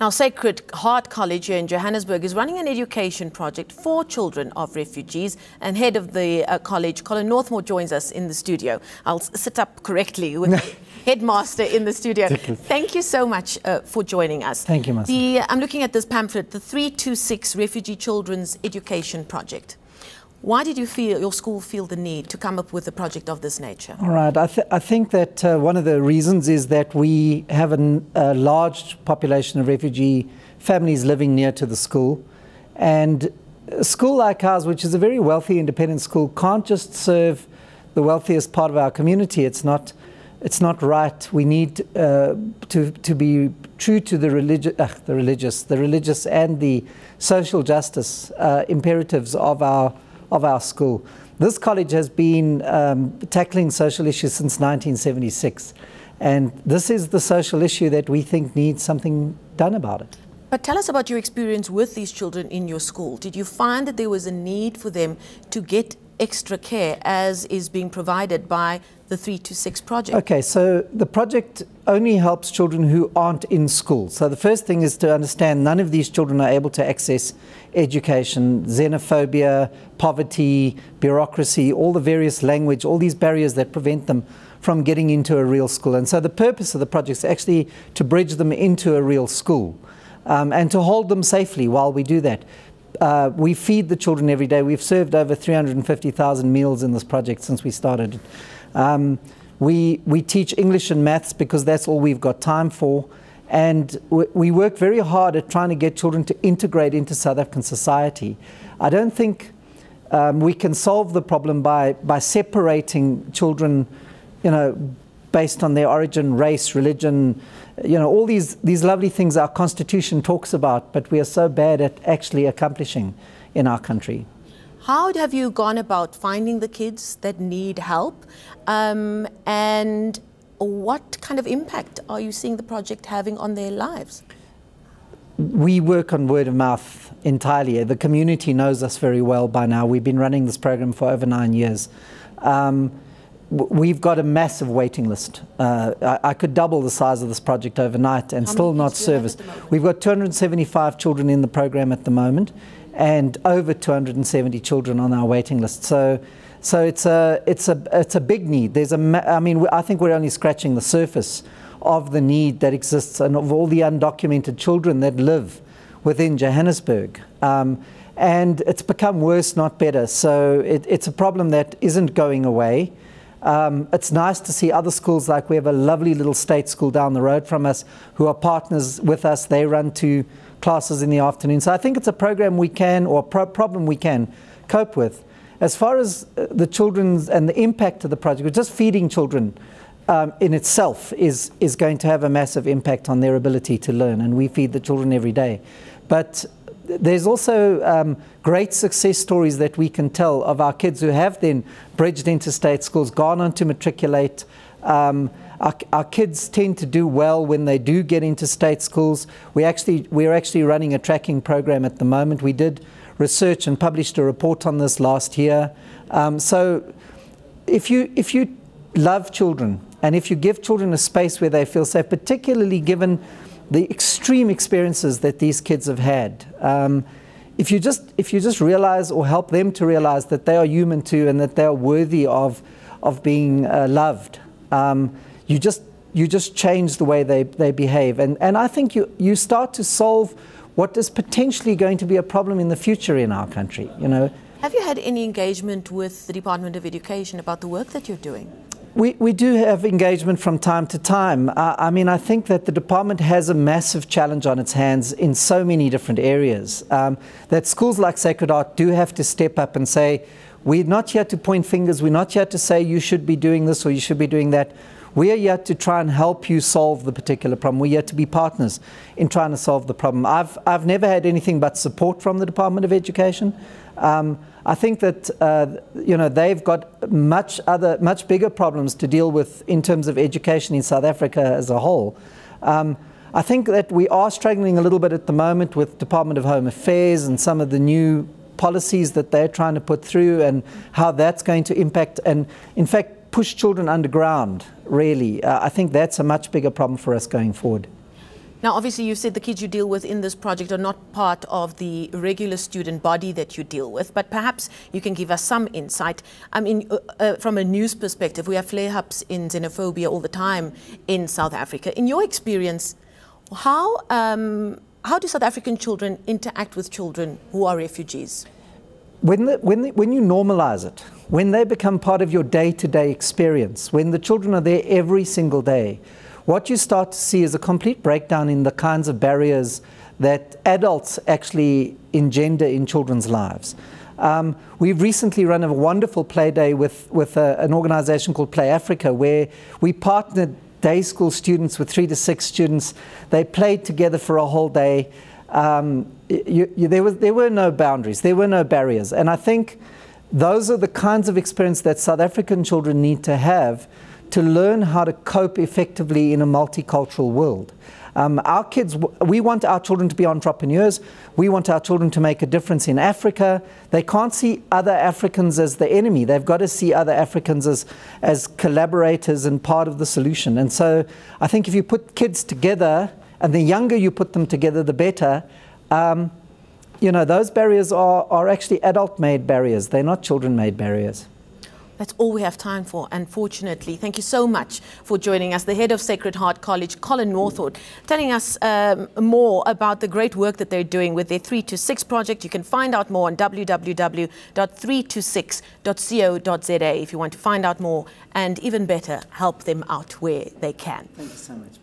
Now, Sacred Heart College here in Johannesburg is running an education project for children of refugees, and head of the college, Colin Northmore, joins us in the studio. I'll sit up correctly with the headmaster in the studio. Thank you so much for joining us. Thank you, Marcel. I'm looking at this pamphlet, the 326 Refugee Children's Education Project. Why did your school feel the need to come up with a project of this nature? All right, I think that one of the reasons is that we have a large population of refugee families living near to the school, and a school like ours, which is a very wealthy independent school, can't just serve the wealthiest part of our community. It's not right. We need to be true to the religious and the social justice imperatives of our school. This college has been tackling social issues since 1976, and this is the social issue that we think needs something done about it. But tell us about your experience with these children in your school. Did you find that there was a need for them to get extra care as is being provided by the 326 project? Okay, so the project only helps children who aren't in school. So the first thing is to understand none of these children are able to access education, xenophobia, poverty, bureaucracy, all the various language, all these barriers that prevent them from getting into a real school. And so the purpose of the project is actually to bridge them into a real school and to hold them safely while we do that. We feed the children every day. We've served over 350,000 meals in this project since we started. We teach English and maths because that's all we've got time for. And we work very hard at trying to get children to integrate into South African society. I don't think we can solve the problem by separating children, based on their origin, race, religion, all these lovely things our Constitution talks about, but we are so bad at actually accomplishing in our country. How have you gone about finding the kids that need help, and what kind of impact are you seeing the project having on their lives? We work on word of mouth entirely. The community knows us very well by now. We've been running this program for over 9 years. We've got a massive waiting list. I could double the size of this project overnight and still not service. We've got 275 children in the program at the moment, and over 270 children on our waiting list. So it's a big need. I think we're only scratching the surface of the need that exists and of all the undocumented children that live within Johannesburg. And it's become worse, not better. So it's a problem that isn't going away. It's nice to see other schools, like we have a lovely little state school down the road from us who are partners with us. They run 2 classes in the afternoon. So I think it's a program we can, or problem we can cope with. As far as the children's and the impact of the project, just feeding children in itself is going to have a massive impact on their ability to learn, and we feed the children every day. But there's also great success stories that we can tell of our kids who have then bridged into state schools, gone on to matriculate. Our kids tend to do well when they do get into state schools. We're actually running a tracking program at the moment. We did research and published a report on this last year. So if you love children, and if you give children a space where they feel safe, particularly given the extreme experiences that these kids have had, if you just realize, or help them to realize, that they are human too and that they are worthy of being loved, you just change the way they behave, and I think you start to solve what is potentially going to be a problem in the future in our country. Have you had any engagement with the Department of Education about the work that you're doing? We do have engagement from time to time. I think that the department has a massive challenge on its hands in so many different areas, that schools like Sacred Heart do have to step up and say, we're not here to point fingers, we're not here to say you should be doing this or you should be doing that. We are here to try and help you solve the particular problem. We're here to be partners in trying to solve the problem. I've never had anything but support from the Department of Education. I think that they've got much bigger problems to deal with in terms of education in South Africa as a whole. I think that we are struggling a little bit at the moment with Department of Home Affairs and some of the new policies that they're trying to put through, and how that's going to impact and, in fact, push children underground, really. I think that's a much bigger problem for us going forward. Now, obviously, you said the kids you deal with in this project are not part of the regular student body that you deal with, but perhaps you can give us some insight. I mean, from a news perspective, we have flare-ups in xenophobia all the time in South Africa. In your experience, how do South African children interact with children who are refugees? When you normalize it, when they become part of your day-to-day experience, when the children are there every single day, what you start to see is a complete breakdown in the kinds of barriers that adults actually engender in children's lives. We've recently run a wonderful play day with an organization called Play Africa, where we partnered day school students with 3 to 6 students. They played together for a whole day. There were no boundaries, there were no barriers. And I think those are the kinds of experience that South African children need to have to learn how to cope effectively in a multicultural world. Our kids, we want our children to be entrepreneurs. We want our children to make a difference in Africa. They can't see other Africans as the enemy. They've got to see other Africans as collaborators and part of the solution. And so I think if you put kids together, and the younger you put them together, the better. You know, those barriers are actually adult-made barriers. They're not children-made barriers. That's all we have time for, unfortunately. Thank you so much for joining us. The head of Sacred Heart College, Colin Northmore, telling us more about the great work that they're doing with their 3 to 6 project. You can find out more on www.3to6.co.za if you want to find out more and, even better, help them out where they can. Thank you so much.